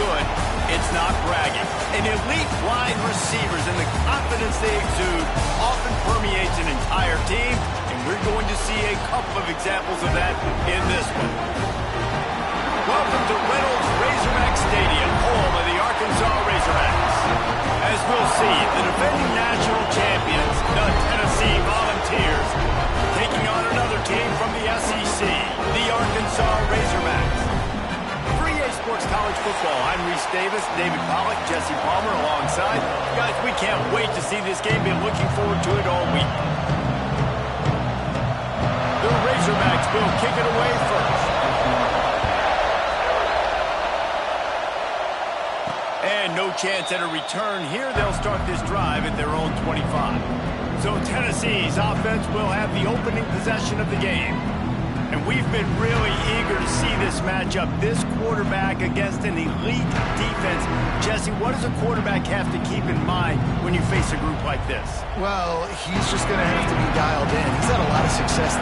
good, it's not bragging. And elite wide receivers and the confidence they exude often permeates an entire team, and we're going to see a couple of examples of that in this one. Welcome to Reynolds Razorback Stadium, home of the Arkansas Razorbacks. As we'll see, the defending national champions, the Tennessee Volunteers, taking on another team from the SEC, the Arkansas Razorbacks. For EA Sports College Football, I'm Reese Davis, David Pollack, Jesse Palmer alongside. Guys, we can't wait to see this game. Been looking forward to it all week. The Razorbacks will kick it away first. And no chance at a return here. They'll start this drive at their own 25. So Tennessee's offense will have the opening possession of the game. And we've been really eager to see this matchup. This quarterback against an elite defense. Jesse, what does a quarterback have to keep in mind when you face a group like this? Well, he's just going to have to be dialed in. He's had a lot of success.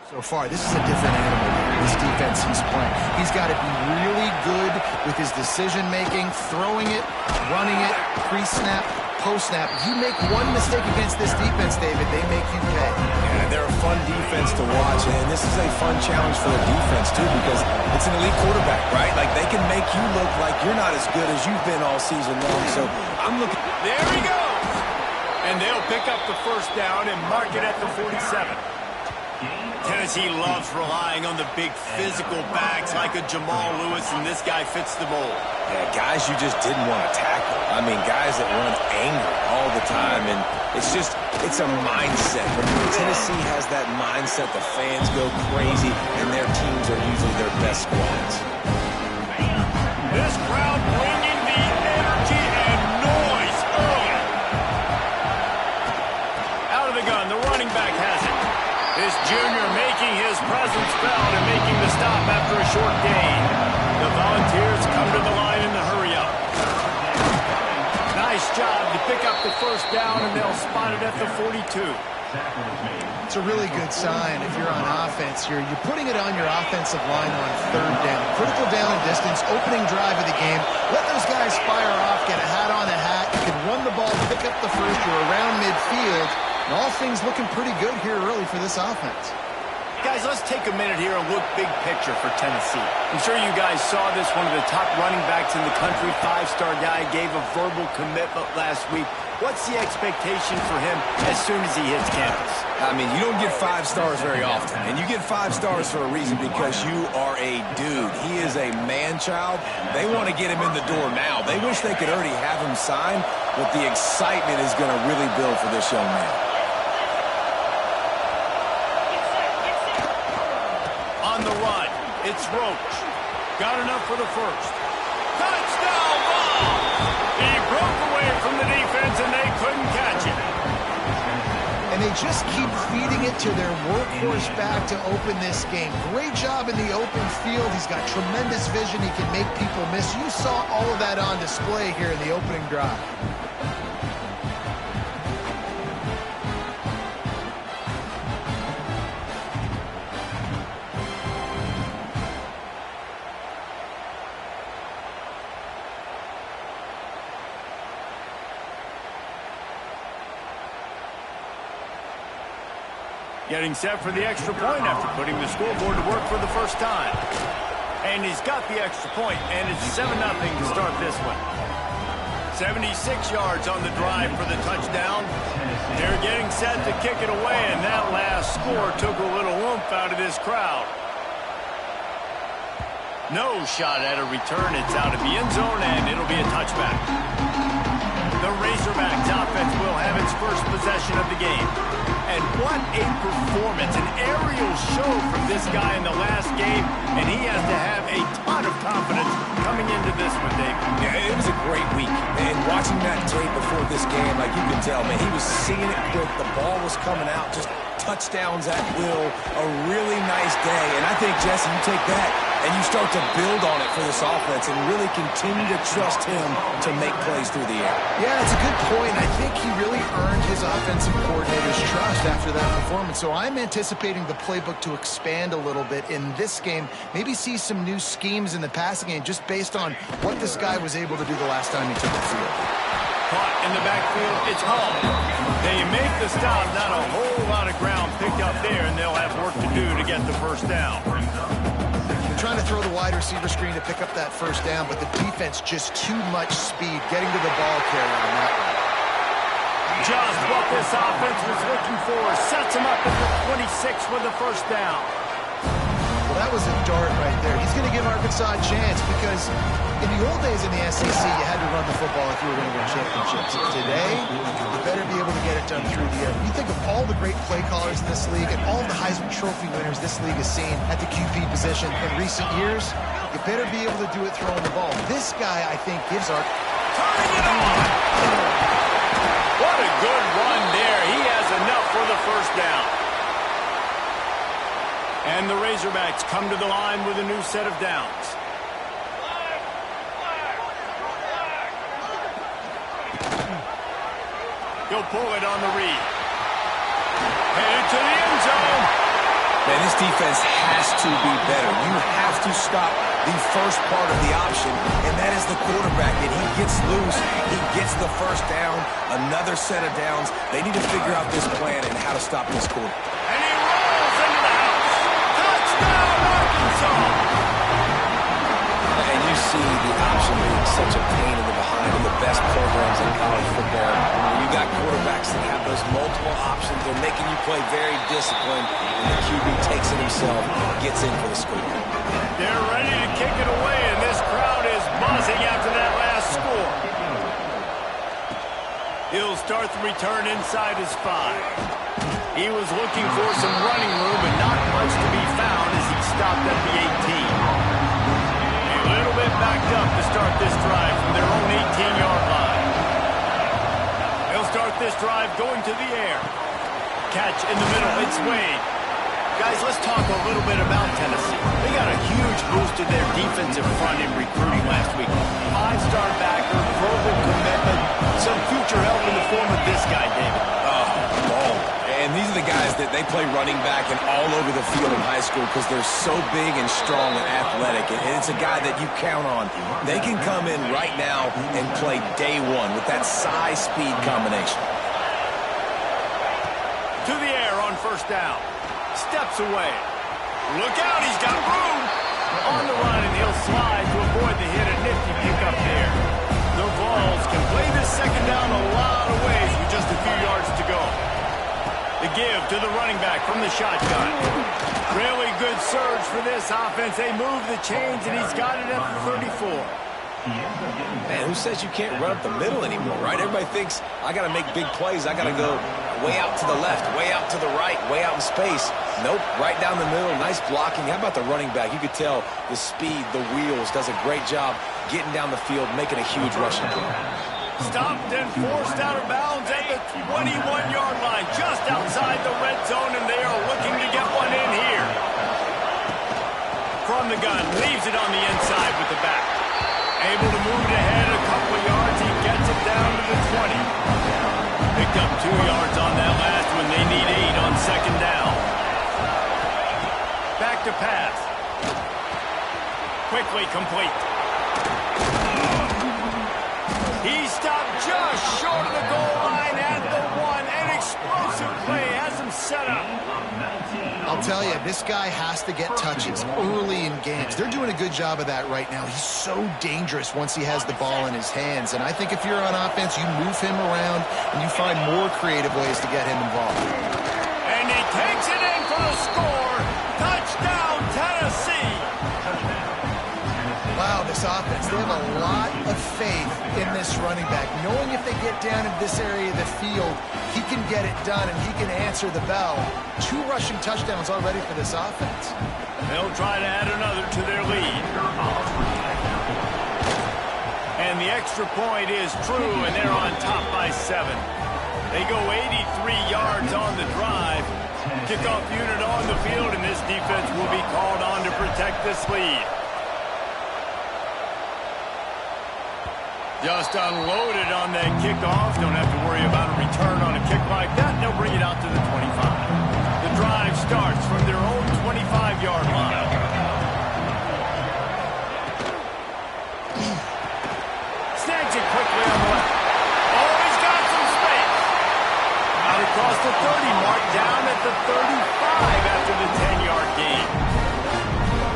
So far, this is a different animal, this defense he's playing. He's got to be really good with his decision-making, throwing it, running it, pre-snap, post-snap. If you make one mistake against this defense, David, they make you pay. Yeah, they're a fun defense to watch, and this is a fun challenge for the defense, too, because it's an elite quarterback, right? Like, they can make you look like you're not as good as you've been all season long, so I'm looking... There he goes! And they'll pick up the first down and mark it at the 47. Tennessee loves relying on the big physical backs like a Jamal Lewis, and this guy fits the mold. Yeah, guys you just didn't want to tackle. I mean, guys that run angry all the time, and it's a mindset. When Tennessee has that mindset, the fans go crazy, and their teams are usually their best squads. This crowd bringing the energy and noise early. Out of the gun, the running back has it. This junior making his presence felt and making the stop after a short gain. The Volunteers come to the line in the hurry-up. Nice job to pick up the first down, and they'll spot it at the 42. It's a really good sign if you're on offense here. You're putting it on your offensive line on third down. Critical down and distance, opening drive of the game. Let those guys fire off, get a hat on a hat. You can run the ball, pick up the first. You're around midfield. And all things looking pretty good here early for this offense. Guys, let's take a minute here and look big picture for Tennessee. I'm sure you guys saw this. One of the top running backs in the country, five-star guy, gave a verbal commitment last week. What's the expectation for him as soon as he hits campus? I mean, you don't get 5 stars very often, and you get 5 stars for a reason, because you are a dude. He is a man-child. They want to get him in the door now. They wish they could already have him signed, but the excitement is going to really build for this young man. On the run, it's Roach. Got enough for the first. Touchdown ball! He broke away from the defense, and they couldn't catch it. And they just keep feeding it to their workhorse back to open this game. Great job in the open field. He's got tremendous vision. He can make people miss. You saw all of that on display here in the opening drive. Getting set for the extra point after putting the scoreboard to work for the first time. And he's got the extra point, and it's 7-0 to start this one. 76 yards on the drive for the touchdown. They're getting set to kick it away, and that last score took a little oomph out of this crowd. No shot at a return. It's out of the end zone, and it'll be a touchback. The Razorbacks offense will have its first possession of the game. And what a performance, an aerial show from this guy in the last game, and he has to have a ton of confidence coming into this one, Dave. Yeah, it was a great week, and watching that tape before this game, like you can tell, man, he was seeing it quick, the ball was coming out, just touchdowns at will, a really nice day, and I think, Jesse, you take that and you start to build on it for this offense and really continue to trust him to make plays through the air. Yeah, it's a good point. I think he really earned his offensive coordinator's trust. after that performance. So I'm anticipating the playbook to expand a little bit in this game. Maybe see some new schemes in the passing game just based on what this guy was able to do the last time he took the field. Caught in the backfield, it's Hall. They make the stop, not a whole lot of ground picked up there, and they'll have work to do to get the first down. They're trying to throw the wide receiver screen to pick up that first down, but the defense just too much speed getting to the ball carrier on that one. Just what this offense was looking for. Sets him up at the 26 for the first down. Well, that was a dart right there. He's going to give Arkansas a chance because in the old days in the SEC, you had to run the football if you were going to win championships. Today, you better be able to get it done through the air. You think of all the great play callers in this league and all the Heisman Trophy winners this league has seen at the QB position in recent years, you better be able to do it throwing the ball. This guy, I think, gives our... Turning it on! What a good run there. He has enough for the first down. And the Razorbacks come to the line with a new set of downs. He'll pull it on the read. Headed to the end zone. Man, this defense has to be better. You have to stop the first part of the option, and that is the quarterback. And he gets loose. He gets the first down, another set of downs. They need to figure out this plan and how to stop this quarterback. And he rolls into the house. Touchdown, Arkansas! And you see the option being such a pain in the behind of the best programs in college football. You got quarterbacks that have those multiple options. They're making you play very disciplined, and the QB takes it himself and gets in for the score. They're ready to kick it away, and this crowd is buzzing after that last score. He'll start the return inside his 5. He was looking for some running room, but not much to be found as he stopped at the 18. A little bit backed up to start this drive from their own 18-yard line. They'll start this drive going to the air. Catch in the middle, it's Wade. Guys, let's talk a little bit about Tennessee. They got a huge boost to their defensive front in recruiting last week. 5-star backer, verbal commitment, some future help in the form of this guy, David. And these are the guys that they play running back and all over the field in high school because they're so big and strong and athletic. And it's a guy that you count on. They can come in right now and play day one with that size-speed combination. To the air on first down. Steps away. Look out, he's got room. On the run, and he'll slide to avoid the hit. A nifty pickup there. The Vols can play this second down a lot of ways with just a few yards to go. The give to the running back from the shotgun. Really good surge for this offense. They move the chains, and he's got it at the 34. Man, who says you can't run up the middle anymore, right? Everybody thinks, I got to make big plays. I got to go way out to the left, way out to the right, way out in space. Nope, right down the middle, nice blocking. How about the running back? You could tell the speed, the wheels, does a great job getting down the field, making a huge rushing play. Stopped and forced out of bounds at the 21-yard line, just outside the red zone, and they are looking to get one in here. From the gun, leaves it on the inside with the back. Able to move it ahead a couple of yards, he gets it down to the 20. Picked up 2 yards on that last one. They need 8 on second down. Back to pass. Quickly complete. He stopped just short of the goal line at the 1. An explosive play has him set up. I'll tell you, this guy has to get touches early in games. They're doing a good job of that right now. He's so dangerous once he has the ball in his hands. And I think if you're on offense, you move him around and you find more creative ways to get him involved. And he takes it in for the score. Touchdown, Tennessee. Wow, this offense, they have a lot of faith in this running back, knowing if they get down in this area of the field, he can get it done and he can answer the bell. 2 rushing touchdowns already for this offense. They'll try to add another to their lead. And the extra point is true, and they're on top by 7. They go 83 yards on the drive. Kickoff unit on the field, and this defense will be called on to protect this lead. Just unloaded on that kickoff. Don't have to worry about a return on a kick like that. They'll bring it out to the 25. across the 30 mark, down at the 35 after the 10-yard gain.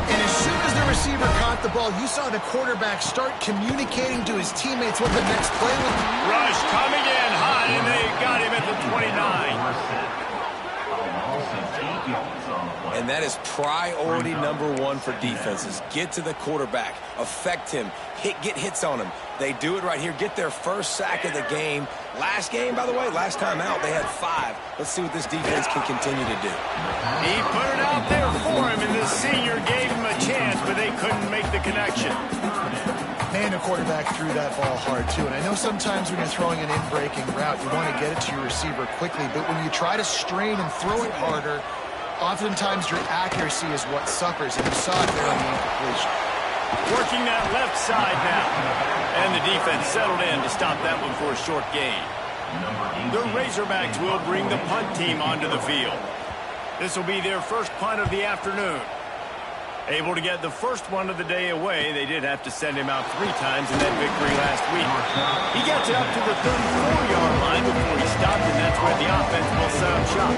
And as soon as the receiver caught the ball, you saw the quarterback start communicating to his teammates what the next play would be. Rush coming in high, and they got him at the 29. And that is priority #1 for defenses. Get to the quarterback, affect him, get hits on him. They do it right here. Get their first sack of the game. Last game, by the way, last time out, they had 5. Let's see what this defense can continue to do. He put it out there for him, and the senior gave him a chance, but they couldn't make the connection. Man, the quarterback threw that ball hard, too. And I know sometimes when you're throwing an in-breaking route, you want to get it to your receiver quickly. But when you try to strain and throw it harder, oftentimes your accuracy is what suffers. And you saw it there on the incompletion. Working that left side now. And the defense settled in to stop that one for a short gain. The Razorbacks will bring the punt team onto the field. This will be their first punt of the afternoon. Able to get the first one of the day away. They did have to send him out 3 times in that victory last week. He gets it up to the 34-yard line before he stopped, and that's where the offense will set up shop.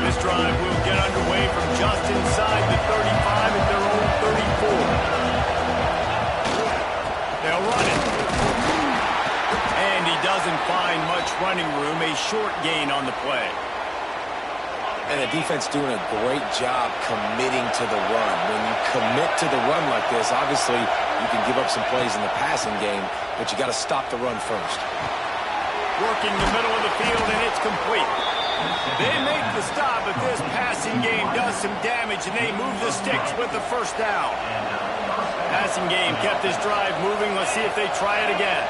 This drive will get underway from just inside the 35 at their own 34. They'll run it. And he doesn't find much running room. A short gain on the play. And the defense doing a great job committing to the run. When you commit to the run like this, obviously you can give up some plays in the passing game, but you got to stop the run first. Working the middle of the field, and it's complete. They make the stop, but this passing game does some damage, and they move the sticks with the first down. Passing game kept this drive moving. Let's see if they try it again.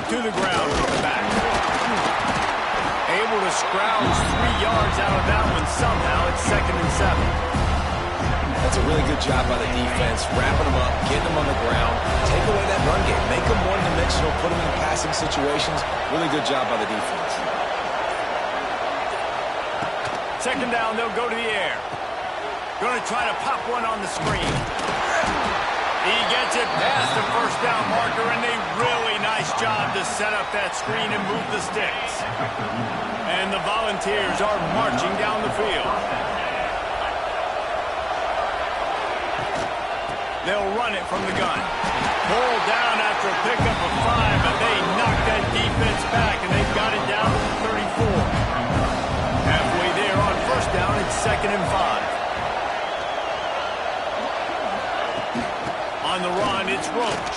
To the ground with the back. Able to scrounge 3 yards out of that one somehow. It's 2nd and 7. That's a really good job by the defense, wrapping them up, getting them on the ground, take away that run game, make them one-dimensional, put them in passing situations. Really good job by the defense. 2nd down, they'll go to the air. Going to try to pop one on the screen. He gets it past the first down marker, and a really nice job to set up that screen and move the sticks. And the Volunteers are marching down the field. They'll run it from the gun. Pulled down after a pickup of 5, but they knock that defense back, and they've got it down to the 34. Halfway there on first down, it's 2nd and 5. On the run, it's Roach.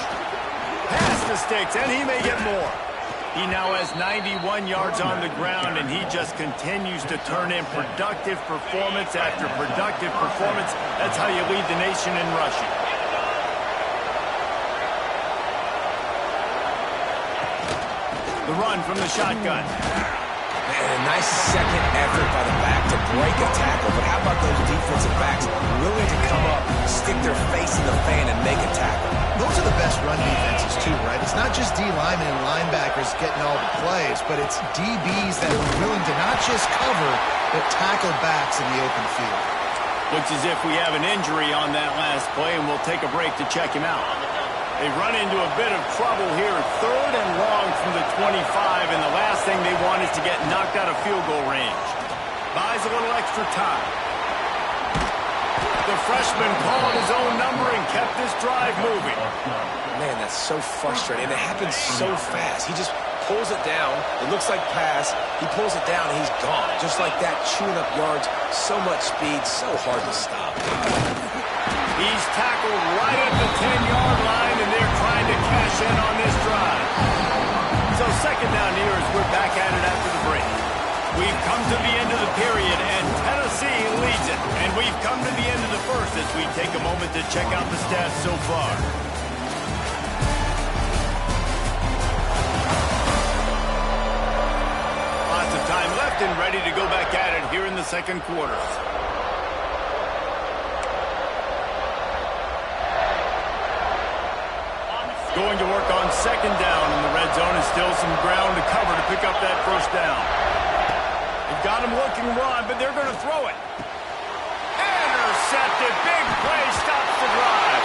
Past the sticks, and he may get more. He now has 91 yards on the ground, and he just continues to turn in productive performance after productive performance. That's how you lead the nation in rushing. The run from the shotgun. Man, a nice second effort by the back to break a tackle, but how about those defensive backs willing to come up, stick their face in the fan, and make a tackle? Those are the best run defenses, too, right? It's not just D linemen and linebackers getting all the plays, but it's DBs that are willing to not just cover, but tackle backs in the open field. Looks as if we have an injury on that last play, and we'll take a break to check him out. They run into a bit of trouble here, 3rd and long from the 25, and the last thing they want is to get knocked out of field goal range. Buys a little extra time. The freshman called his own number and kept this drive moving. Man, that's so frustrating, and it happens so fast. He just pulls it down. It looks like pass. He pulls it down, and he's gone. Just like that, chewing up yards. So much speed, so hard to stop. He's tackled right at the 10-yard line, and they're trying to cash in on this drive. So 2nd down here as we're back at it after the break. We've come to the end of the period, and Tennessee leads it. And we've come to the end of the first as we take a moment to check out the stats so far. Lots of time left and ready to go back at it here in the 2nd quarter. Going to work on 2nd down in the red zone, and still some ground to cover to pick up that first down. They've got him looking run, but they're going to throw it. Intercepted. Big play stops the drive.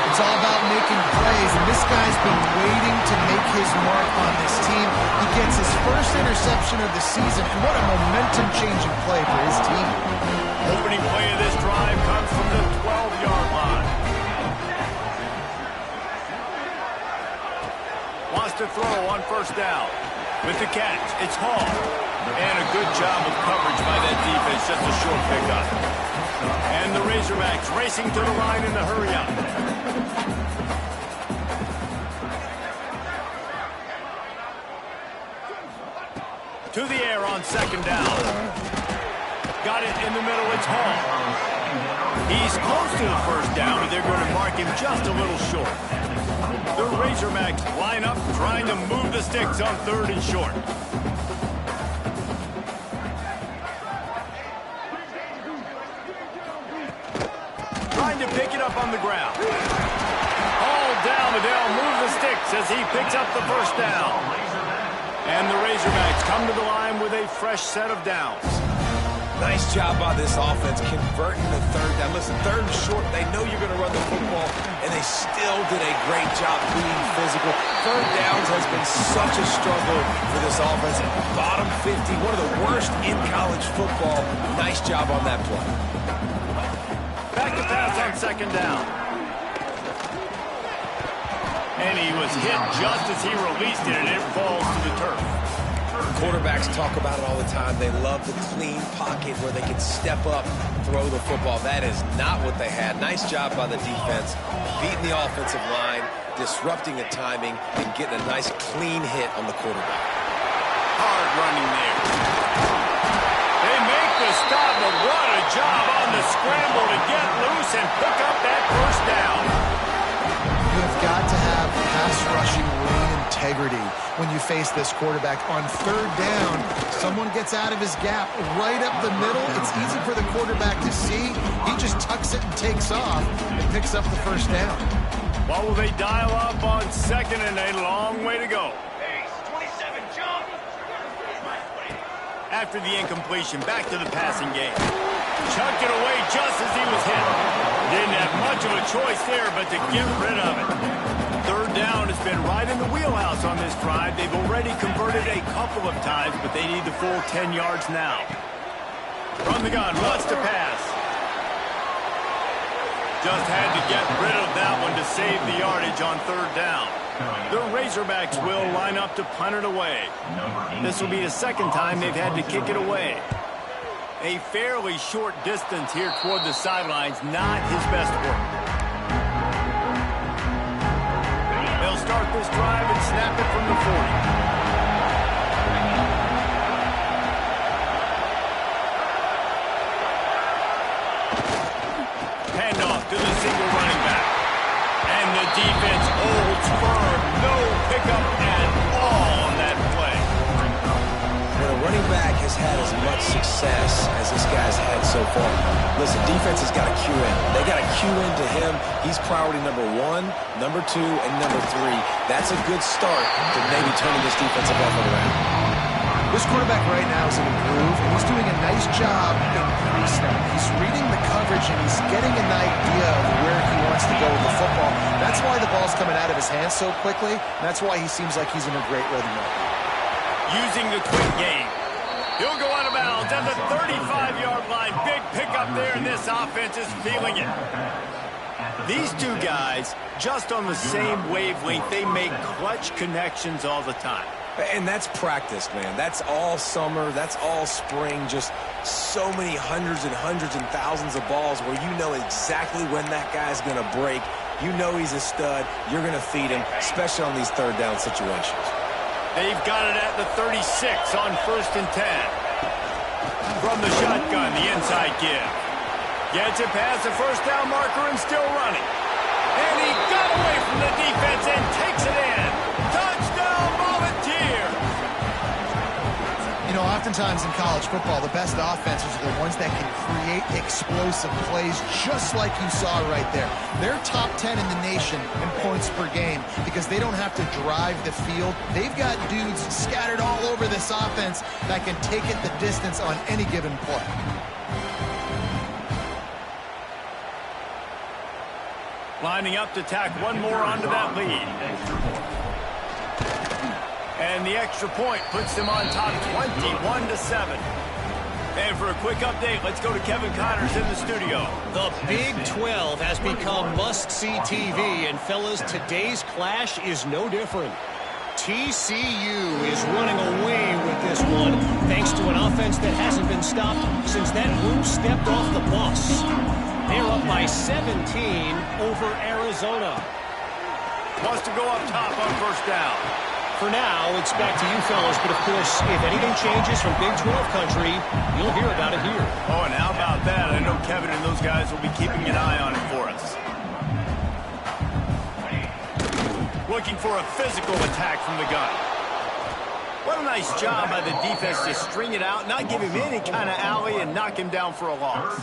It's all about making plays, and this guy's been waiting to make his mark on this team. He gets his first interception of the season, and what a momentum-changing play for his team. Opening play of this drive comes from the 12-yard line. Wants to throw on first down. With the catch, it's Hall. And a good job of coverage by that defense, just a short pickup. And the Razorbacks racing to the line in the hurry-up. To the air on second down. Got it in the middle, it's Hall. He's close to the first down, but they're going to mark him just a little short. The Razorbacks line up, trying to move the sticks on third and short. Trying to pick it up on the ground. All down, and they'll move the sticks as he picks up the first down. And the Razorbacks come to the line with a fresh set of downs. Nice job by this offense converting the third down. Listen, third and short, they know you're going to run the football, and they still did a great job being physical. Third downs has been such a struggle for this offense. Bottom 50, one of the worst in college football. Nice job on that play. Back to pass on second down. And he was hit just as he released it, and it falls to the turf. Quarterbacks talk about it all the time. They love the clean pocket where they can step up, throw the football. That is not what they had. Nice job by the defense, beating the offensive line, disrupting the timing, and getting a nice clean hit on the quarterback. Hard running there. They make the stop, but what a job on the scramble to get loose and pick up that first down. You have got to have pass rushing lane integrity when you face this quarterback. On third down, someone gets out of his gap right up the middle. It's easy for the quarterback to see. He just tucks it and takes off and picks up the first down. What will they dial up on second, and a long way to go? After the incompletion, back to the passing game. Chucked it away just as he was hit. Didn't have much of a choice there but to get rid of it. Third down has been right in the wheelhouse on this drive. They've already converted a couple of times, but they need the full 10 yards now. From the gun, wants to pass. Just had to get rid of that one to save the yardage on third down. The Razorbacks will line up to punt it away. This will be the second time they've had to kick it away. A fairly short distance here toward the sidelines, not his best work. They'll start this drive and snap it from the 40. Handoff to the single running back. And the defense holds firm. No pickup at all on that play. When a running back has had as much success as this guy's had so far, listen, defense has got to cue in. They got to cue into him. He's priority number 1, number 2, and number 3. That's a good start to maybe turning this defensive effort around. This quarterback right now is in a groove, and he's doing a nice job in pre-snap. He's reading the coverage, and he's getting an idea of where he wants to go with the football. That's why the ball's coming out of his hands so quickly, and that's why he seems like he's in a great rhythm right now. Using the quick game. He'll go out of bounds at the 35-yard line. Big pickup there, and this offense is feeling it. These two guys, just on the same wavelength, they make clutch connections all the time. And that's practice, man. That's all summer. That's all spring. Just so many hundreds and thousands of balls where you know exactly when that guy's going to break. You know he's a stud. You're going to feed him, especially on these third down situations. They've got it at the 36 on 1st and 10. From the shotgun, the inside give. Gets it past the first down marker and still running. And he got away from the defense and takes it in. Touchdown, Volunteers! You know, oftentimes in college football, the best offenses are the ones that can create explosive plays just like you saw right there. They're top 10 in the nation in points per game because they don't have to drive the field. They've got dudes scattered all over this offense that can take it the distance on any given play. Lining up to tack one more onto that lead. And the extra point puts them on top 21-7. And for a quick update, let's go to Kevin Connors in the studio. The Big 12 has become must-see TV, and fellas, today's clash is no different. TCU is running away with this one, thanks to an offense that hasn't been stopped since that group stepped off the bus. They're up by 17 over Arizona. Wants to go up top on first down. For now, it's back to you fellas, but of course, if anything changes from Big 12 country, you'll hear about it here. Oh, and how about that? I know Kevin and those guys will be keeping an eye on it for us. Looking for a physical attack from the gun. What a nice job by the defense to string it out, not give him any kind of alley, and knock him down for a loss.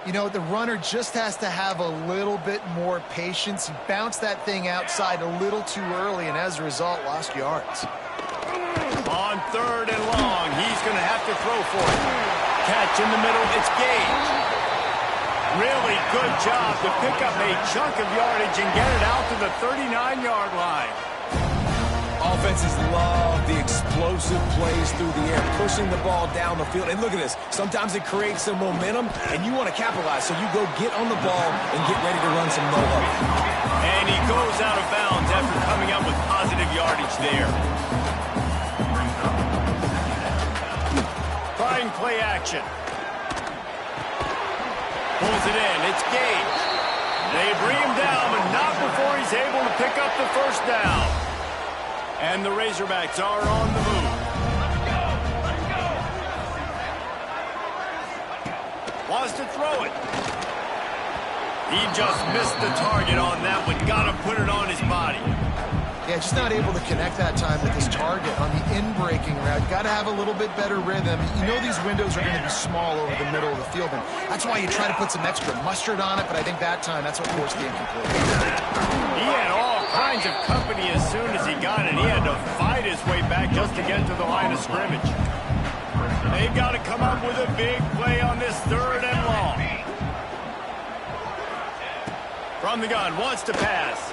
You know, the runner just has to have a little bit more patience. He bounced that thing outside a little too early, and as a result, lost yards. On third and long, he's going to have to throw for it. Catch in the middle, it's Gage. Really good job to pick up a chunk of yardage and get it out to the 39-yard line. Offenses love the explosive plays through the air, pushing the ball down the field. And look at this. Sometimes it creates some momentum, and you want to capitalize. So you go get on the ball and get ready to run some no-huddle. And he goes out of bounds after coming up with positive yardage there. Trying play action. Pulls it in. It's Gage. They bring him down, but not before he's able to pick up the first down. And the Razorbacks are on the move. Wants to throw it. He just missed the target on that one. Got to put it on his body. Yeah, just not able to connect that time with his target on the in-breaking route. Got to have a little bit better rhythm. You know these windows are going to be small over the middle of the field, and that's why you try to put some extra mustard on it, but I think that time that's what forced the incomplete. He had all kinds of company as soon as he got it. He had to fight his way back just to get to the line of scrimmage. They've got to come up with a big play on this third and long. From the gun, wants to pass.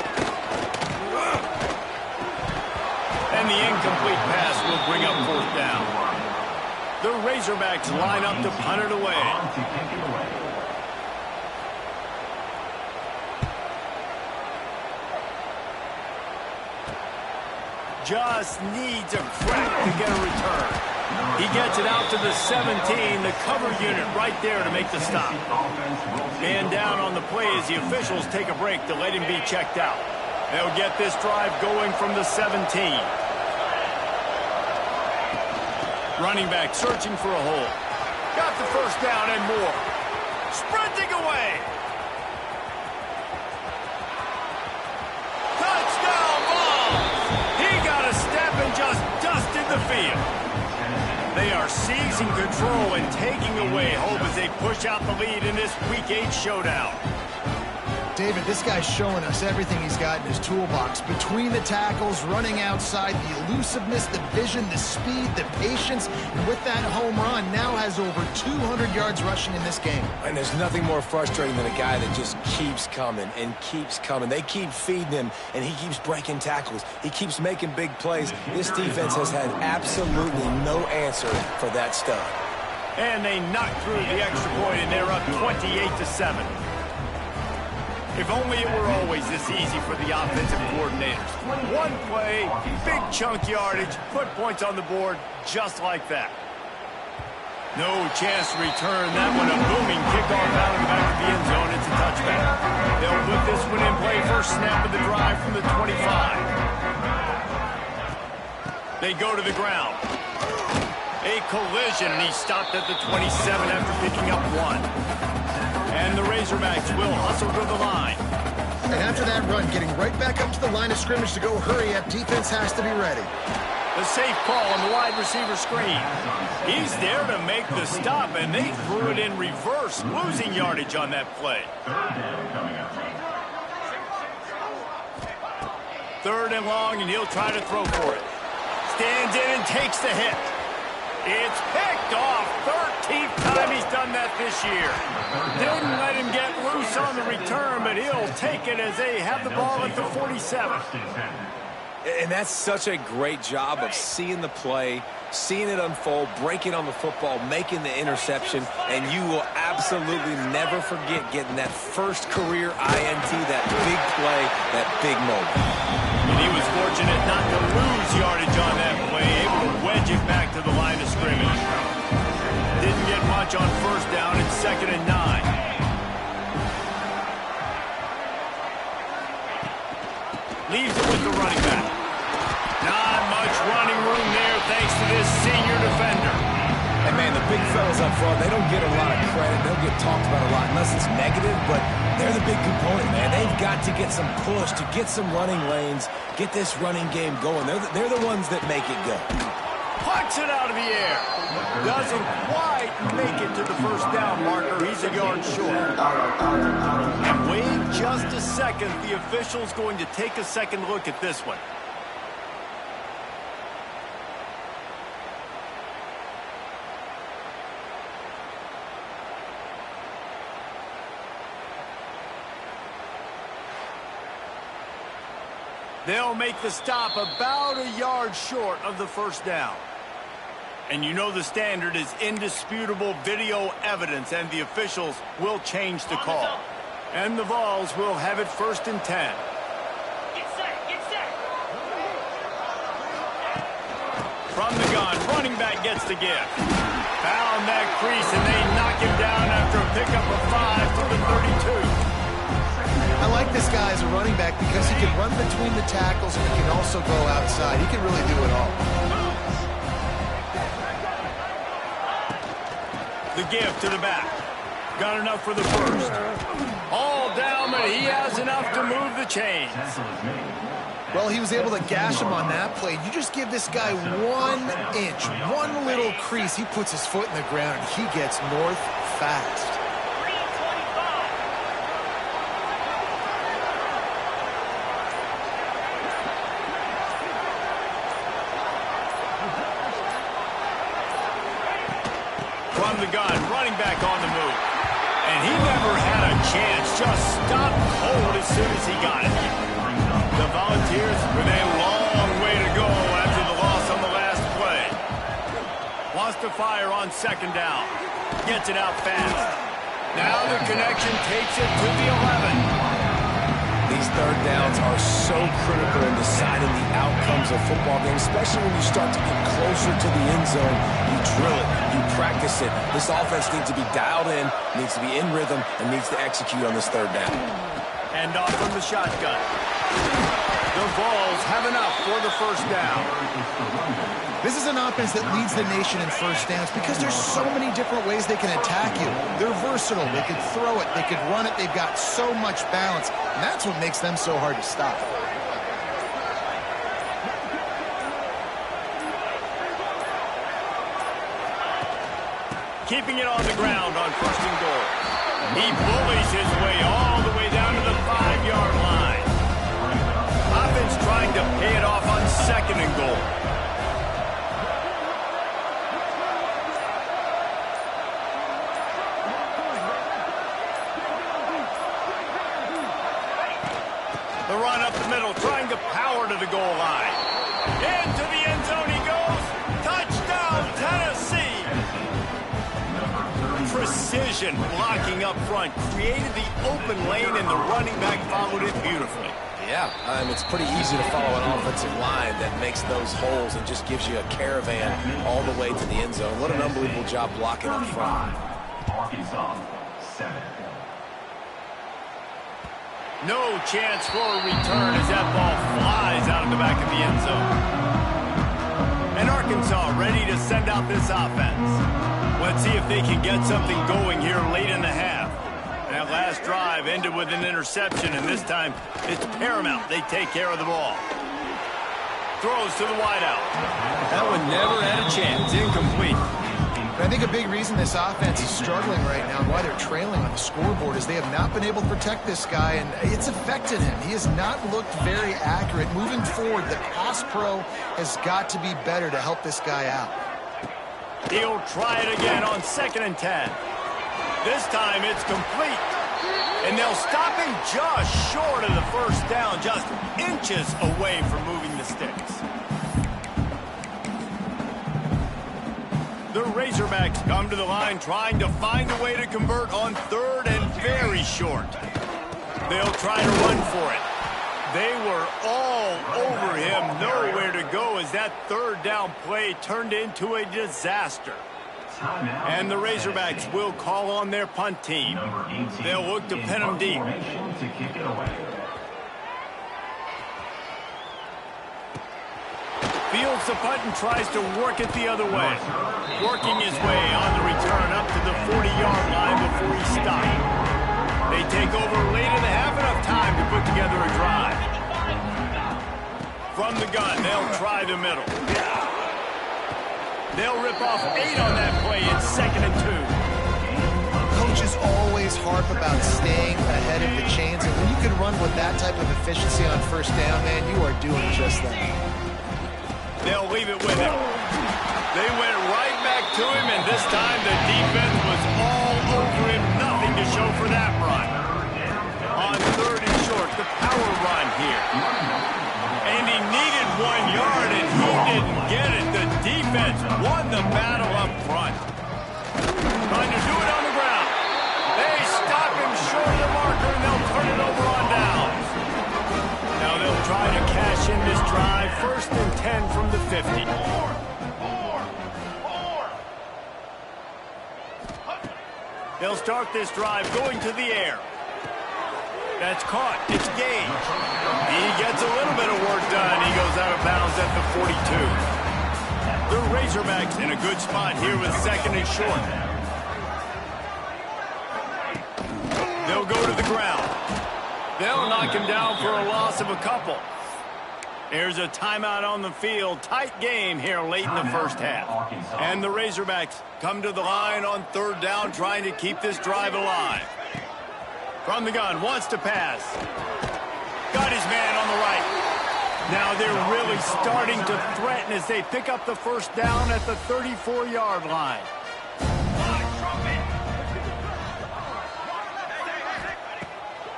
And the incomplete pass will bring up fourth down. The Razorbacks line up to punt it away. Just needs a crack to get a return. He gets it out to the 17, the cover unit right there to make the stop. And down on the play as the officials take a break to let him be checked out. They'll get this drive going from the 17. Running back searching for a hole. Got the first down and more. Sprinting away. Touchdown ball. He got a step and just dusted the field. They are seizing control and taking away hope as they push out the lead in this Week 8 showdown. David, this guy's showing us everything he's got in his toolbox. Between the tackles, running outside, the elusiveness, the vision, the speed, the patience. And with that home run, now has over 200 yards rushing in this game. And there's nothing more frustrating than a guy that just keeps coming and keeps coming. They keep feeding him, and he keeps breaking tackles. He keeps making big plays. This defense has had absolutely no answer for that stud. And they knock through the extra point, and they're up 28-7. If only it were always this easy for the offensive coordinators. One play, big chunk yardage, put points on the board just like that. No chance to return that one. A booming kickoff out of the back of the end zone. It's a touchback. They'll put this one in play. First snap of the drive from the 25. They go to the ground. A collision, and he stopped at the 27 after picking up one. And the Razorbacks will hustle to the line. And after that run, getting right back up to the line of scrimmage to go hurry up, defense has to be ready. The safe call on the wide receiver screen. He's there to make the stop, and they threw it in reverse, losing yardage on that play. Third and long, and he'll try to throw for it. Stands in and takes the hit. It's picked off. 13th time he's done that this year. Didn't let him get loose on the return, but he'll take it as they have the ball at the 47. And that's such a great job of seeing the play, seeing it unfold, breaking on the football, making the interception, and you will absolutely never forget getting that first career INT, that big play, that big moment. And he was fortunate not to lose yardage on that play, able to wedge it back to the line of scrimmage. Didn't get much on first down. It's 2nd and 9. Leaves it with the running back. Not much running room there thanks to this senior defender. And, man, the big fellas up front, they don't get a lot of credit. They don't get talked about a lot unless it's negative, but they're the big component, man. They've got to get some push, to get some running lanes, get this running game going. They're the ones that make it go. Pucks it out of the air. Doesn't quite make it to the first down marker. He's a yard short. And wait just a second. The official's going to take a second look at this one. They'll make the stop about a yard short of the first down. And you know the standard is indisputable video evidence, and the officials will change the call. And the Vols will have it 1st and 10. Get set, get set. From the gun, running back gets the gift. Found that crease, and they knock him down after a pickup of 5 to the 32. I like this guy as a running back because he can run between the tackles and he can also go outside. He can really do it all. The give to the back. Got enough for the first. All down, but he has enough to move the chains. Well, he was able to gash him on that play. You just give this guy 1 inch, one little crease. He puts his foot in the ground and he gets north fast. From the gun, running back on the move. And he never had a chance, just stopped cold as soon as he got it. The Volunteers with a long way to go after the loss on the last play. Wants to fire on 2nd down. Gets it out fast. Now the connection takes it to the 11. These third downs are so critical in deciding the outcomes of football games, especially when you start to get closer to the end zone. You drill it, you practice it. This offense needs to be dialed in, needs to be in rhythm, and needs to execute on this 3rd down. And off from the shotgun. The Vols have enough for the 1st down. This is an offense that leads the nation in first downs because there's so many different ways they can attack you. They're versatile. They could throw it. They could run it. They've got so much balance. And that's what makes them so hard to stop. Keeping it on the ground on 1st and goal. He bullies his way all the way down to the 5-yard line. Offense trying to pay it off on 2nd and goal. The run up the middle, trying to power to the goal line. Into the end zone he goes. Touchdown, Tennessee. Precision blocking up front. Created the open lane, and the running back followed it beautifully. Yeah, it's pretty easy to follow an offensive line that makes those holes and just gives you a caravan all the way to the end zone. What an unbelievable job blocking up front. Arkansas, 7. No chance for a return as that ball flies out of the back of the end zone. And Arkansas ready to send out this offense. Let's see if they can get something going here late in the half. That last drive ended with an interception, and this time it's paramount they take care of the ball. Throws to the wideout. That one never had a chance. Incomplete. But I think a big reason this offense is struggling right now and why they're trailing on the scoreboard is they have not been able to protect this guy, and it's affected him. He has not looked very accurate. Moving forward, the pass pro has got to be better to help this guy out. He'll try it again on 2nd and 10. This time it's complete. And they'll stop him just short of the first down, just inches away from moving the sticks. The Razorbacks come to the line trying to find a way to convert on 3rd and very short. They'll try to run for it. They were all over him, nowhere to go as that 3rd down play turned into a disaster. And the Razorbacks will call on their punt team. They'll look to pin them deep. Fields the punt and tries to work it the other way. Working his way on the return up to the 40-yard line before he stopped. They take over late in the half, enough time to put together a drive. From the gun, they'll try the middle. They'll rip off 8 on that play. It's 2nd and 2. Coaches always harp about staying ahead of the chains, and when you can run with that type of efficiency on 1st down, man, you are doing just that. They'll leave it with him. They went right back to him, and this time the defense was all over him. Nothing to show for that run. On 3rd and short, the power run here. And he needed 1 yard, and he didn't get it. The defense won the battle up front. Trying to do it on the ground. They stop him short of the marker, and they'll turn it over on downs. Now they'll try to cash in this drive. 1st and 10 from the 50. They'll start this drive going to the air. That's caught. It's Gage. He gets a little bit of work done. He goes out of bounds at the 42. The Razorbacks in a good spot here with 2nd and short. They'll go to the ground. They'll knock him down for a loss of a couple. Here's a timeout on the field. Tight game here late in the 1st half. And the Razorbacks come to the line on 3rd down, trying to keep this drive alive. From the gun, wants to pass. Got his man on the right. Now they're really starting to threaten as they pick up the 1st down at the 34-yard line.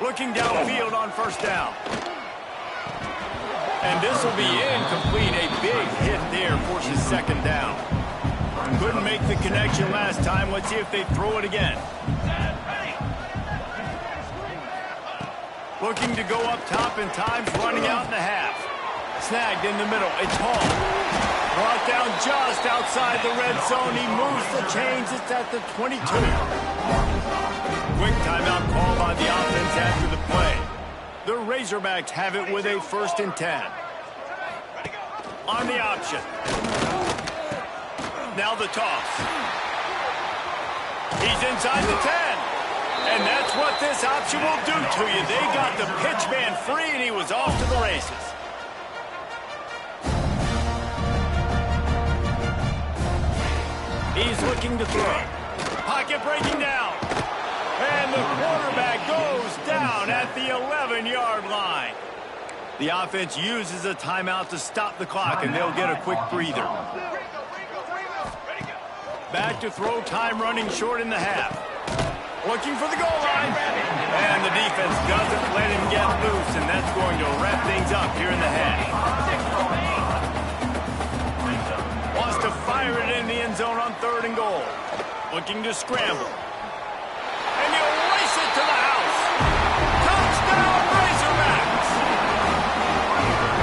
Looking downfield on 1st down. And this will be incomplete. A big hit there forces 2nd down. Couldn't make the connection last time. Let's see if they throw it again. Looking to go up top, and time's running out in the half. Snagged in the middle. It's Hall. Brought down just outside the red zone. He moves the chains. It's at the 22. Quick timeout call by the offense after the play. The Razorbacks have it with a 1st and 10. On the option. Now the toss. He's inside the 10. And that's what this option will do to you. They got the pitch man free, and he was off to the races. He's looking to throw. Pocket breaking down. And the quarterback goes down at the 11-yard line. The offense uses a timeout to stop the clock, and they'll get a quick breather. Back to throw, time running short in the half. Looking for the goal line. And the defense doesn't let him get loose, and that's going to wrap things up here in the half. Wants to fire it in the end zone on 3rd and goal. Looking to scramble. And he'll race it to the house. Touchdown, Razorbacks!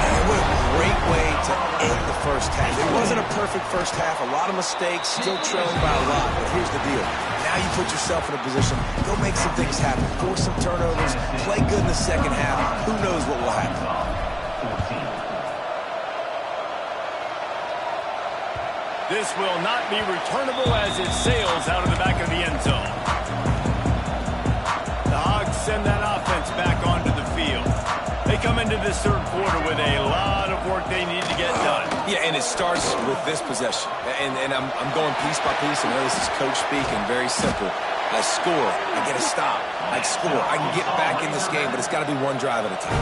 And what a great way to end the 1st half. It wasn't a perfect 1st half. A lot of mistakes, still trailing by a lot. But here's the deal. Now you put yourself in a position, go make some things happen, force some turnovers, play good in the 2nd half. Who knows what will happen? This will not be returnable as it sails out of the back of the end zone. The Hogs send that offense back onto the field. They come into this 3rd quarter with a lot of work they need to get done. Yeah, and it starts with this possession. And I'm going piece by piece. I know this is coach speak and very simple. I score. I get a stop. I score. I can get back in this game, but it's got to be one drive at a time.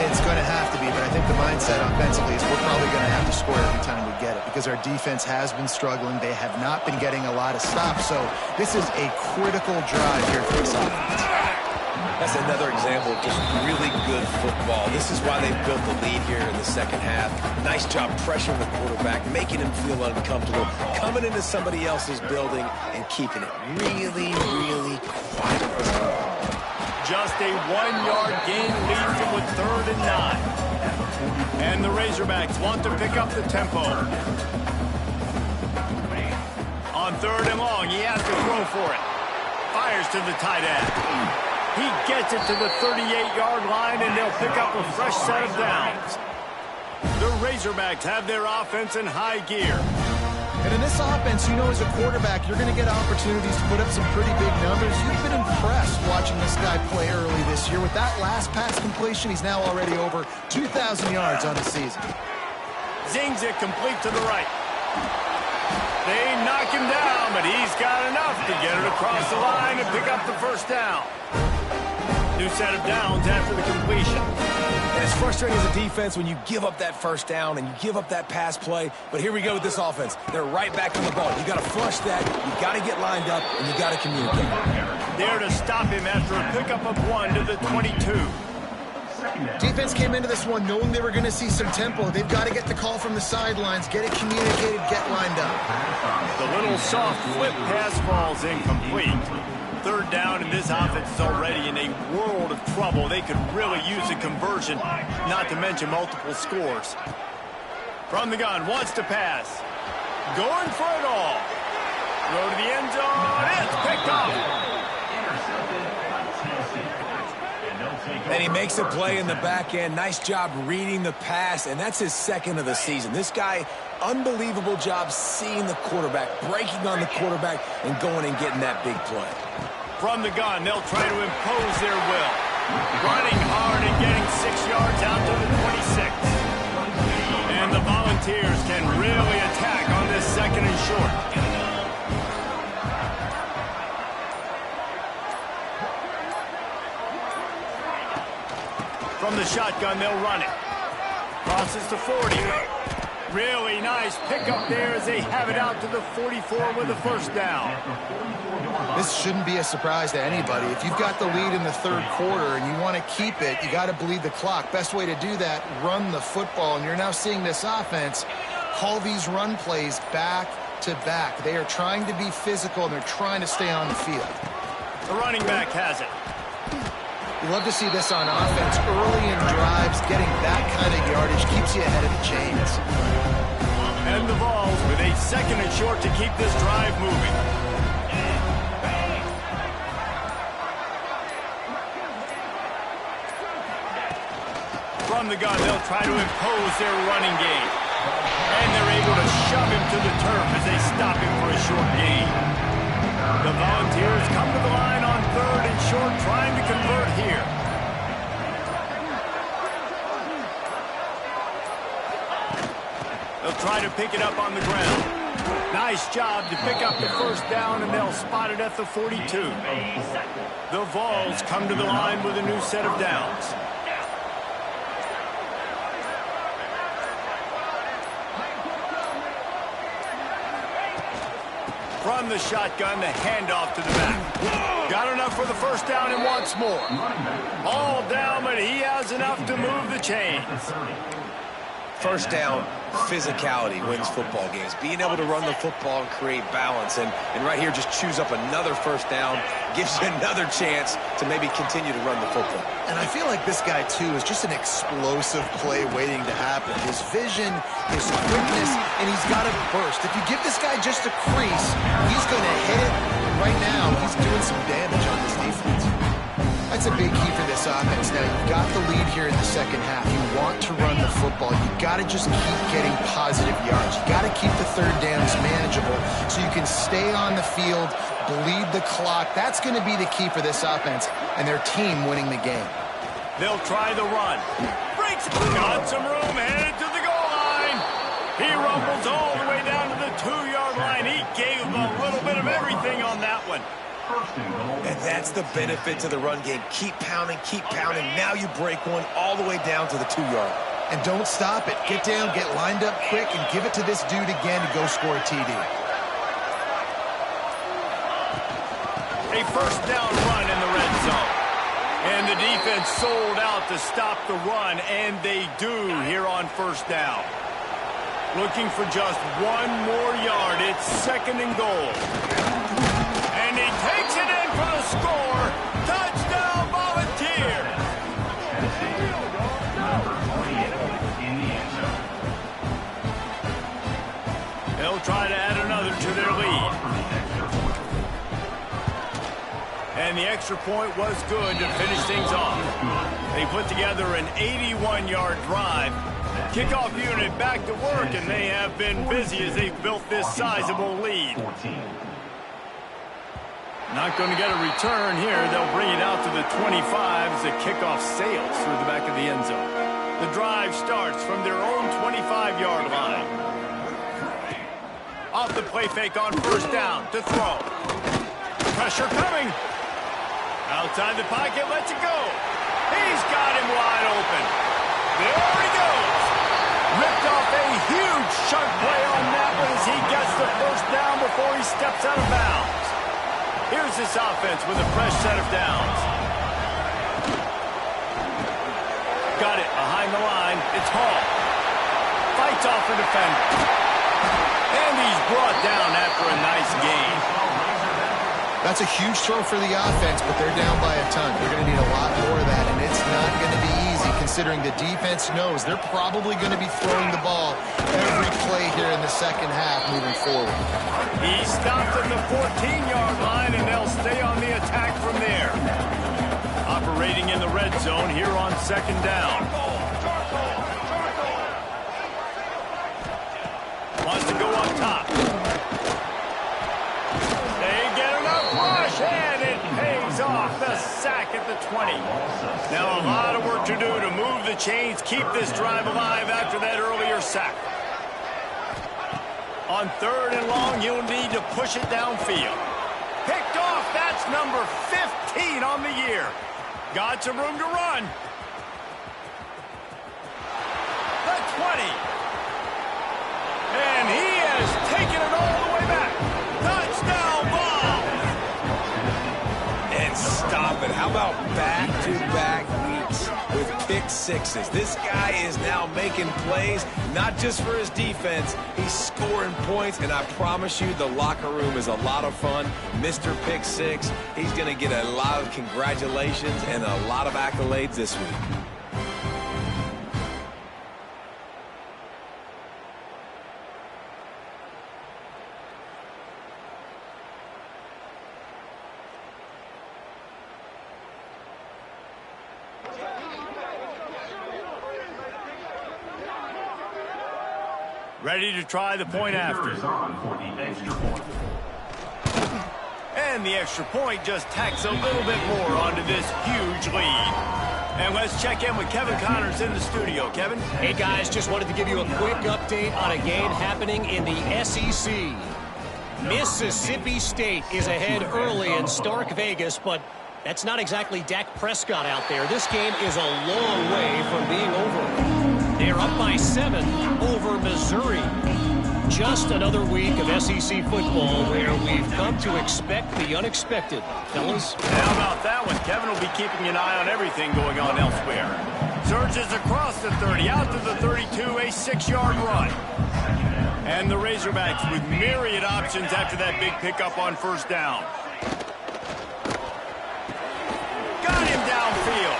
It's going to have to be, but I think the mindset offensively is we're probably going to have to score every time we get it because our defense has been struggling. They have not been getting a lot of stops, so this is a critical drive here for this offense. That's another example of just really good football. This is why they've built the lead here in the second half. Nice job pressuring the quarterback, making him feel uncomfortable, coming into somebody else's building and keeping it really, really quiet. Just a 1-yard gain leads them with 3rd and 9. And the Razorbacks want to pick up the tempo. On 3rd and long, he has to throw for it. Fires to the tight end. He gets it to the 38-yard line, and they'll pick up a fresh set of downs. The Razorbacks have their offense in high gear. And in this offense, you know as a quarterback, you're going to get opportunities to put up some pretty big numbers. You've been impressed watching this guy play early this year. With that last pass completion, he's now already over 2,000 yards on the season. Zings it complete to the right. They knock him down, but he's got enough to get it across the line and pick up the first down. New set of downs after the completion. And it's frustrating as a defense when you give up that first down and you give up that pass play. But here we go with this offense. They're right back on the ball. You got to flush that. You got to get lined up, and you got to communicate. There to stop him after a pickup of 1 to the 22. Defense came into this one knowing they were going to see some tempo. They've got to get the call from the sidelines, get it communicated, get lined up. The little soft flip pass falls incomplete. 3rd down, and this offense is already in a world of trouble. They could really use a conversion, not to mention multiple scores. From the gun, wants to pass. Going for it all. Throw to the end zone. It's picked off. And he makes a play in the back end. Nice job reading the pass, and that's his 2nd of the season. This guy, unbelievable job seeing the quarterback, breaking on the quarterback, and going and getting that big play. From the gun, they'll try to impose their will. Running hard and getting 6 yards out to the 26. And the Volunteers can really attack on this 2nd and short. From the shotgun, they'll run it. Crosses to 40. Really nice pickup there as they have it out to the 44 with a first down. This shouldn't be a surprise to anybody. If you've got the lead in the 3rd quarter and you want to keep it, you got to bleed the clock. Best way to do that, run the football. And you're now seeing this offense call these run plays back to back. They are trying to be physical, and they're trying to stay on the field. The running back has it. You love to see this on offense. Early in drives, getting that kind of yardage keeps you ahead of the chains. And the Vols with a 2nd and short to keep this drive moving. From the gun, they'll try to impose their running game. And they're able to shove him to the turf as they stop him for a short gain. The Volunteers come to the line on 3rd and short, trying to convert here. They'll try to pick it up on the ground. Nice job to pick up the first down, and they'll spot it at the 42. The Vols come to the line with a new set of downs. From the shotgun, the handoff to the back. Got enough for the first down and wants more. All down, but he has enough to move the chains. First down, physicality wins football games. Being able to run the football and create balance. And right here, just choose up another first down, gives you another chance to maybe continue to run the football. And I feel like this guy, too, is just an explosive play waiting to happen. His vision, his quickness, and he's got a burst. If you give this guy just a crease, he's going to hit it. Right now, he's doing some damage on this defense. That's a big key for this offense. Now, you've got the lead here in the second half. You want to run the football. You've got to just keep getting positive yards. You've got to keep the third downs manageable so you can stay on the field, bleed the clock. That's going to be the key for this offense and their team winning the game. They'll try the run. Breaks it. Got some room, headed to the goal line. He rumbles all the way down to the 2-yard line. He gave a little bit of everything on that one. And that's the benefit to the run game. Keep pounding, keep pounding. Now you break one all the way down to the 2-yard. And don't stop it. Get down, get lined up quick, and give it to this dude again to go score a TD. A first down run in the red zone. And the defense sold out to stop the run, and they do here on first down. Looking for just one more yard. It's 2nd and goal. And he takes it in for the score. Touchdown, Volunteers. They'll try to add another to their lead. And the extra point was good to finish things off. They put together an 81-yard drive. Kickoff unit back to work, and they have been busy as they've built this sizable lead. Not going to get a return here. They'll bring it out to the 25 as the kickoff sails through the back of the end zone. The drive starts from their own 25-yard line. Off the play fake on first down to throw. Pressure coming. Outside the pocket, lets it go. He's got him wide open. There he goes. Ripped off a huge chunk play on that one as he gets the first down before he steps out of bounds. Here's this offense with a fresh set of downs. Got it behind the line. It's Hall. Fights off a defender. And he's brought down after a nice gain. That's a huge throw for the offense, but they're down by a ton. They're going to need a lot more of that, and it's not going to be easy considering the defense knows they're probably going to be throwing the ball every play here in the second half moving forward. He stopped at the 14-yard line, and they'll stay on the attack from there. Operating in the red zone here on second down. Wants to go up top. And it pays off the sack at the 20. Now a lot of work to do to move the chains, keep this drive alive after that earlier sack. On 3rd and long, you'll need to push it downfield. Picked off, that's number 15 on the year. Got some room to run. The 20. And he has taken it all the way back. Touchdown ball. Stop it. How about back-to-back weeks with pick sixes? This guy is now making plays, not just for his defense. He's scoring points, and I promise you the locker room is a lot of fun. Mr. Pick Six, he's going to get a lot of congratulations and a lot of accolades this week. Ready to try the point after. And the extra point just tacks a little bit more onto this huge lead. And let's check in with Kevin Connors in the studio. Kevin? Hey, guys, just wanted to give you a quick update on a game happening in the SEC. Mississippi State is ahead early in Stark Vegas, but that's not exactly Dak Prescott out there. This game is a long way from being over. They're up by 7 over Missouri. Just another week of SEC football where we've come to expect the unexpected. Fellas? How about that one? Kevin will be keeping an eye on everything going on elsewhere. Surges across the 30, out to the 32, a 6-yard run. And the Razorbacks with myriad options after that big pickup on first down. Got him downfield.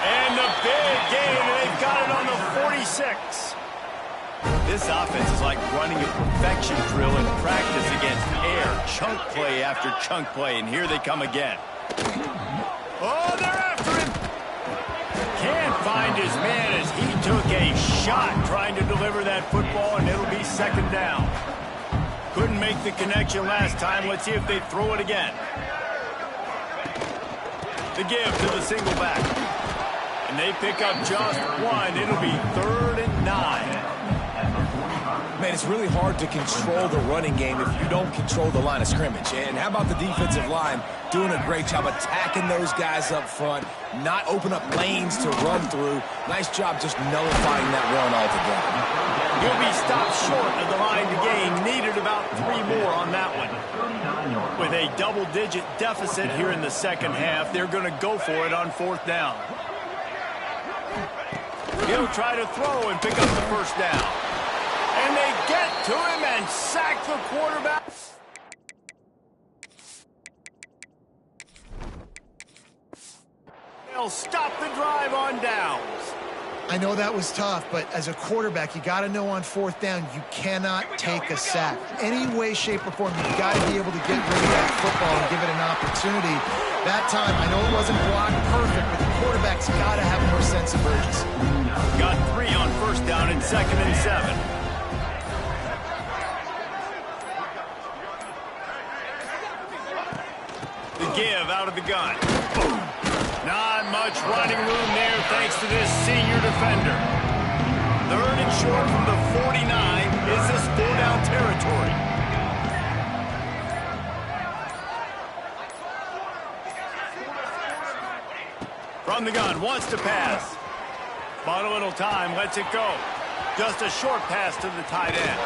And the big game, and they've got it on the 46. This offense is like running a perfection drill in practice against air. Chunk play after chunk play, and here they come again. Oh, they're after him. Can't find his man as he took a shot trying to deliver that football, and it'll be second down. Couldn't make the connection last time. Let's see if they throw it again. The give to the single back. And they pick up just one. It'll be 3rd and 9. Man, And it's really hard to control the running game if you don't control the line of scrimmage. And how about the defensive line doing a great job attacking those guys up front, not open up lanes to run through. Nice job just nullifying that run altogether. He'll be stopped short of the line to gain. Needed about 3 more on that one. With a double-digit deficit here in the second half, they're going to go for it on 4th down. He'll try to throw and pick up the first down. And they get to him and sack the quarterback. They'll stop the drive on downs. I know that was tough, but as a quarterback, you got to know on 4th down, you cannot take a sack. Any way, shape, or form, you've got to be able to get rid of that football and give it an opportunity. That time, I know it wasn't blocked perfect, but the quarterback's got to have more sense of urgency. Got 3 on 1st down and 2nd and 7. The give out of the gun. Boom. Not much running room there thanks to this senior defender. 3rd and short from the 49. Is this 4-down territory? From the gun, wants to pass. Bought a little time, lets it go. Just a short pass to the tight end.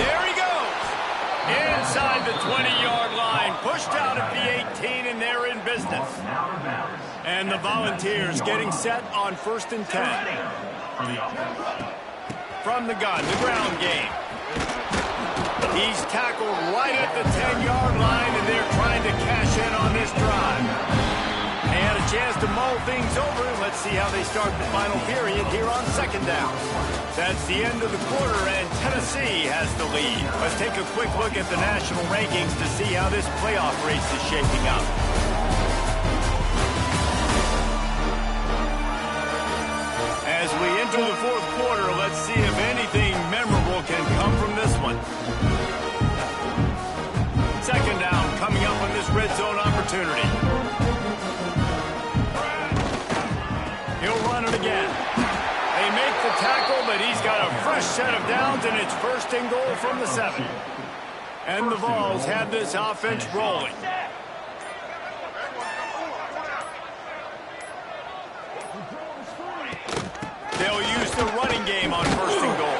There he goes. Inside the 20-yard line. Pushed out at the 18, and they're in business. And the Volunteers getting set on 1st and 10. From the gun, the ground game. He's tackled right at the 10-yard line, and they're trying to cash in on this drive. They had a chance to mull things over. Let's see how they start the final period here on 2nd down. That's the end of the quarter, and Tennessee has the lead. Let's take a quick look at the national rankings to see how this playoff race is shaping up. As we enter the 4th quarter, let's see if anything memorable can come from this one. 2nd down coming up on this red zone opportunity. He'll run it again. They make the tackle, but he's got a fresh set of downs, and it's 1st and goal from the 7. And the Vols have this offense rolling. They'll use the running game on 1st and goal.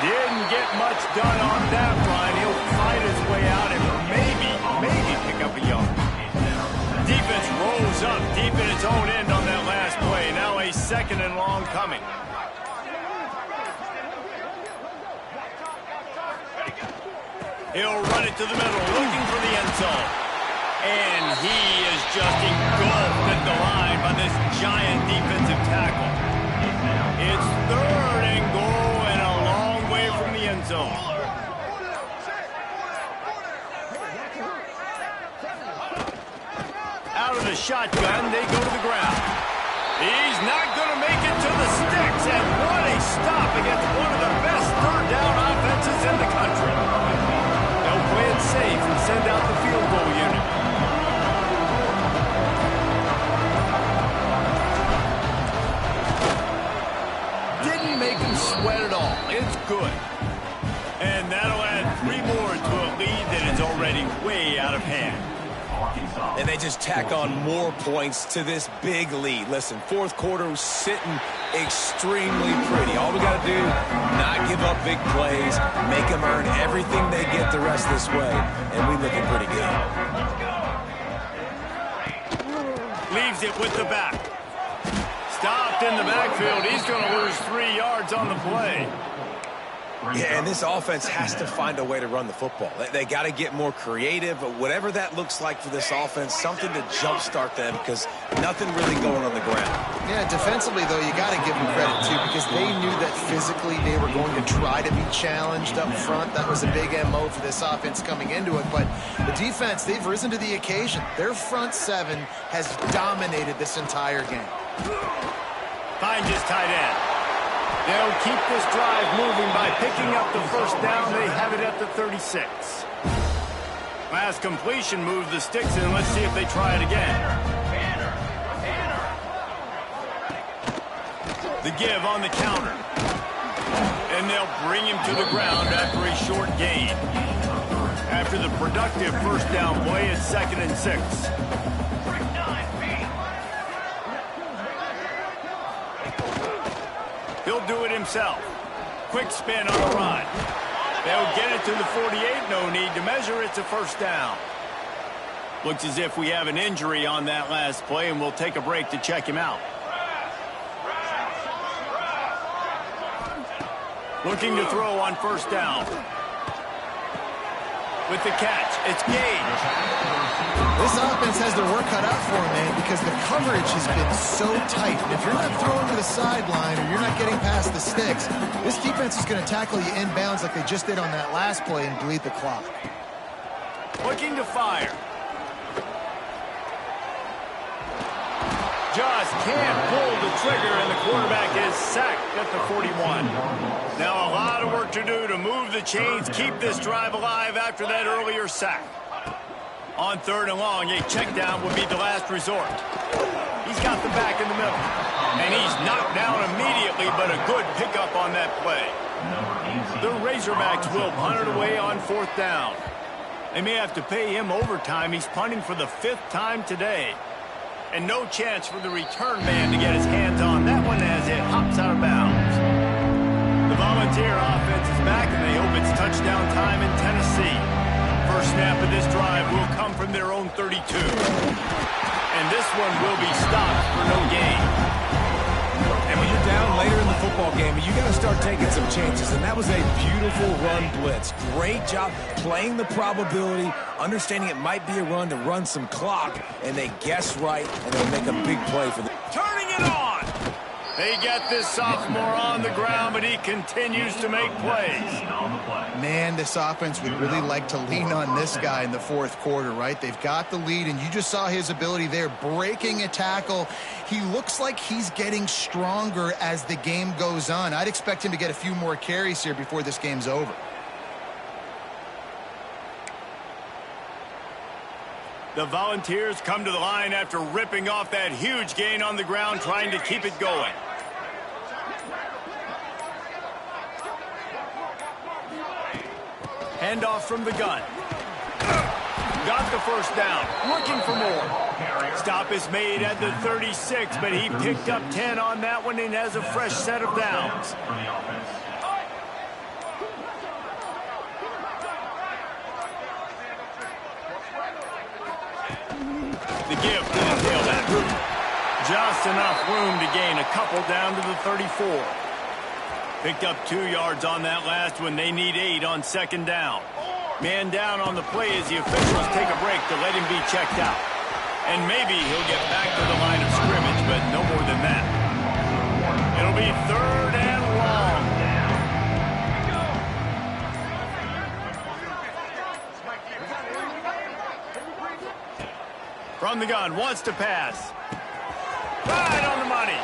Didn't get much done on that run. He'll fight his way out and maybe pick up a yard. Defense rolls up deep in its own end on that last play. Now a 2nd and long coming. He'll run it to the middle, looking for the end zone. And he is just engulfed at the line by this giant defensive tackle. It's 3rd and goal and a long way from the end zone. Out of the shotgun, they go to the ground. He's not going to make it to the sticks, and what a stop against one of the best 3rd down offenses in the country. They'll play it safe and send out the field goal unit. Didn't make him sweat at all. It's good. And that'll add 3 more to a lead that is already way out of hand. And they just tack on more points to this big lead. Listen, 4th quarter was sitting extremely pretty. All we got to do, not give up big plays, make them earn everything they get the rest of this way, and we're looking pretty good. Leaves it with the back. Stopped in the backfield. He's going to lose 3 yards on the play. Yeah, and this offense has to find a way to run the football. They got to get more creative, but whatever that looks like for this offense, something to jumpstart them because nothing really going on the ground. Yeah, defensively, though, you got to give them credit, too, because they knew that physically they were going to try to be challenged up front. That was a big MO for this offense coming into it. But the defense, they've risen to the occasion. Their front 7 has dominated this entire game. Finds his tight end. They'll keep this drive moving by picking up the 1st down. They have it at the 36. Last completion moved the sticks in. Let's see if they try it again. The give on the counter. And they'll bring him to the ground after a short gain. After the productive first down play, it's 2nd and 6. He'll do it himself. Quick spin on the run. They'll get it to the 48. No need to measure. It's a first down. Looks as if we have an injury on that last play, and we'll take a break to check him out. Looking to throw on first down. With the catch, it's Gage. This offense has their work cut out for them, man, because the coverage has been so tight. And if you're not throwing to the sideline or you're not getting past the sticks, this defense is going to tackle you inbounds like they just did on that last play and bleed the clock. Looking to fire. Just can't pull the trigger, and the quarterback is sacked at the 41. Now a lot of work to do to move the chains, keep this drive alive after that earlier sack. On 3rd and long, a check down would be the last resort. He's got the back in the middle, and he's knocked down immediately, but a good pickup on that play. The Razorbacks will punt it away on 4th down. They may have to pay him overtime. He's punting for the 5th time today. And no chance for the return man to get his hands on that one as it hops out of bounds. The Volunteer offense is back, and they hope it's touchdown time in Tennessee. First snap of this drive will come from their own 32. And this one will be stopped for no gain. And when you're down later in the football game, you got to start taking some chances. And that was a beautiful run blitz. Great job playing the probability, understanding it might be a run to run some clock, and they guess right, and they'll make a big play for them. Turning it on! They get this sophomore on the ground, but he continues to make plays. Man, this offense would really like to lean on this guy in the 4th quarter, right? They've got the lead, and you just saw his ability there, breaking a tackle. He looks like he's getting stronger as the game goes on. I'd expect him to get a few more carries here before this game's over. The Volunteers come to the line after ripping off that huge gain on the ground, trying to keep it going. Handoff from the gun. Got the first down. Looking for more. Stop is made at the 36, but he picked up 10 on that one and has a fresh set of downs. The give to the tailback. Just enough room to gain a couple down to the 34. Picked up 2 yards on that last one. They need 8 on 2nd down. Man down on the play as the officials take a break to let him be checked out. And maybe he'll get back to the line of scrimmage, but no more than that. It'll be 3rd and long. From the gun, wants to pass. Right on the money.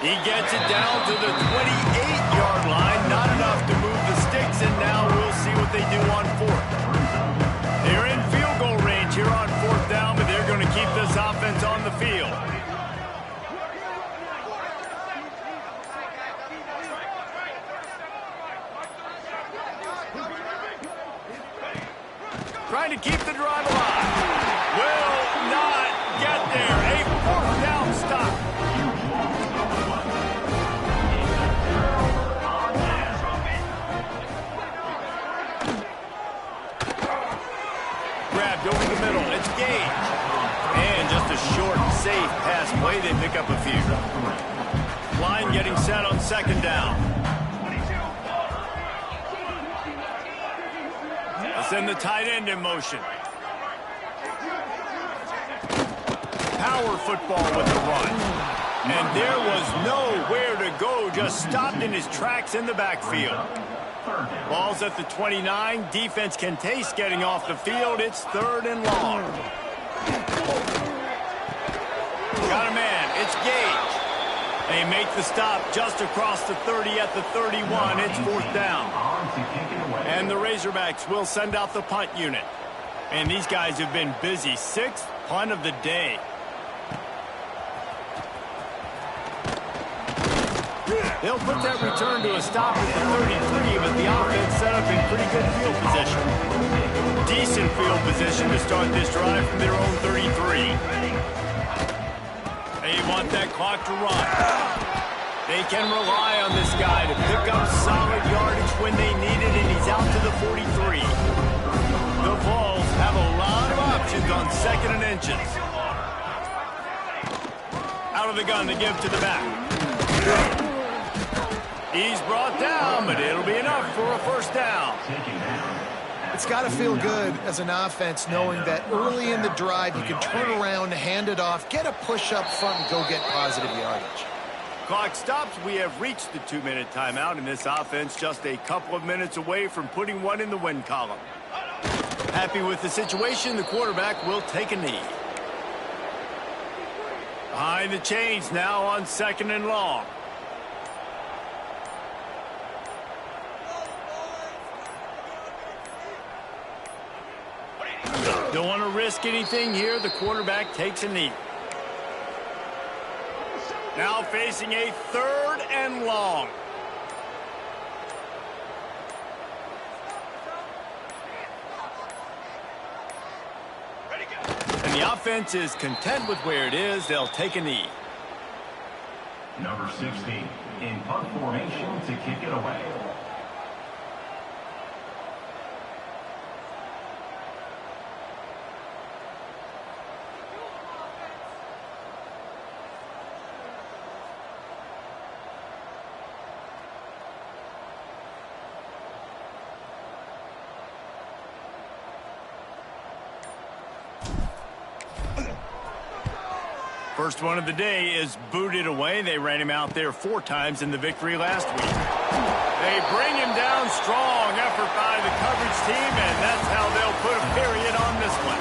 He gets it down to the 28-yard line. Not enough to move the sticks, and now we'll see what they do on 4th. They're in field goal range here on 4th down, but they're going to keep this offense on the field. Trying to keep the drive alive. Will not get there. A 4th down stop. Grabbed over the middle. It's Gage. And just a short, safe pass play. They pick up a few. Line getting set on 2nd down. They'll send the tight end in motion. Power football with the run. And there was nowhere to go, just stopped in his tracks in the backfield. Ball's at the 29. Defense can taste getting off the field. It's 3rd and long. Got a man. It's Gage. They make the stop just across the 30 at the 31. It's 4th down. And the Razorbacks will send out the punt unit. And these guys have been busy. 6th punt of the day. They'll put that return to a stop at the 33, but the offense set up in pretty good field position. Decent field position to start this drive from their own 33. They want that clock to run. They can rely on this guy to pick up solid yardage when they need it, and he's out to the 43. The Vols have a lot of options on 2nd and inches. Out of the gun to give to the back. He's brought down, but it'll be enough for a first down. It's got to feel good as an offense knowing that early in the drive you can turn around, hand it off, get a push up front, and go get positive yardage. Clock stops. We have reached the 2-minute timeout, and this offense just a couple of minutes away from putting one in the win column. Happy with the situation, the quarterback will take a knee. Behind the chains now on 2nd and long. Don't want to risk anything here. The quarterback takes a knee. Now facing a 3rd and long. And the offense is content with where it is. They'll take a knee. Number 16 in punt formation to kick it away. First one of the day is booted away. They ran him out there 4 times in the victory last week. They bring him down. Strong effort by the coverage team, and that's how they'll put a period on this one.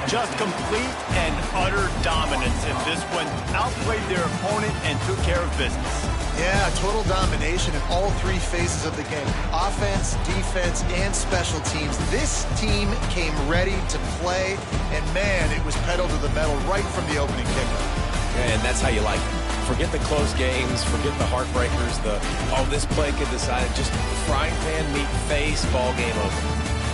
Just complete and utter dominance in this one. Outplayed their opponent and took care of business. Yeah, total domination in all 3 phases of the game. Offense, defense, and special teams. This team came ready to play, and man, it was pedal to the metal right from the opening kickoff. And that's how you like it. Forget the close games, forget the heartbreakers, this play could decide it. Just frying pan, meat face, ball game over.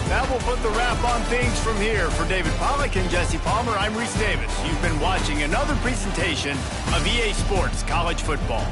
That will put the wrap on things from here. For David Pollack and Jesse Palmer, I'm Reese Davis. You've been watching another presentation of EA Sports College Football.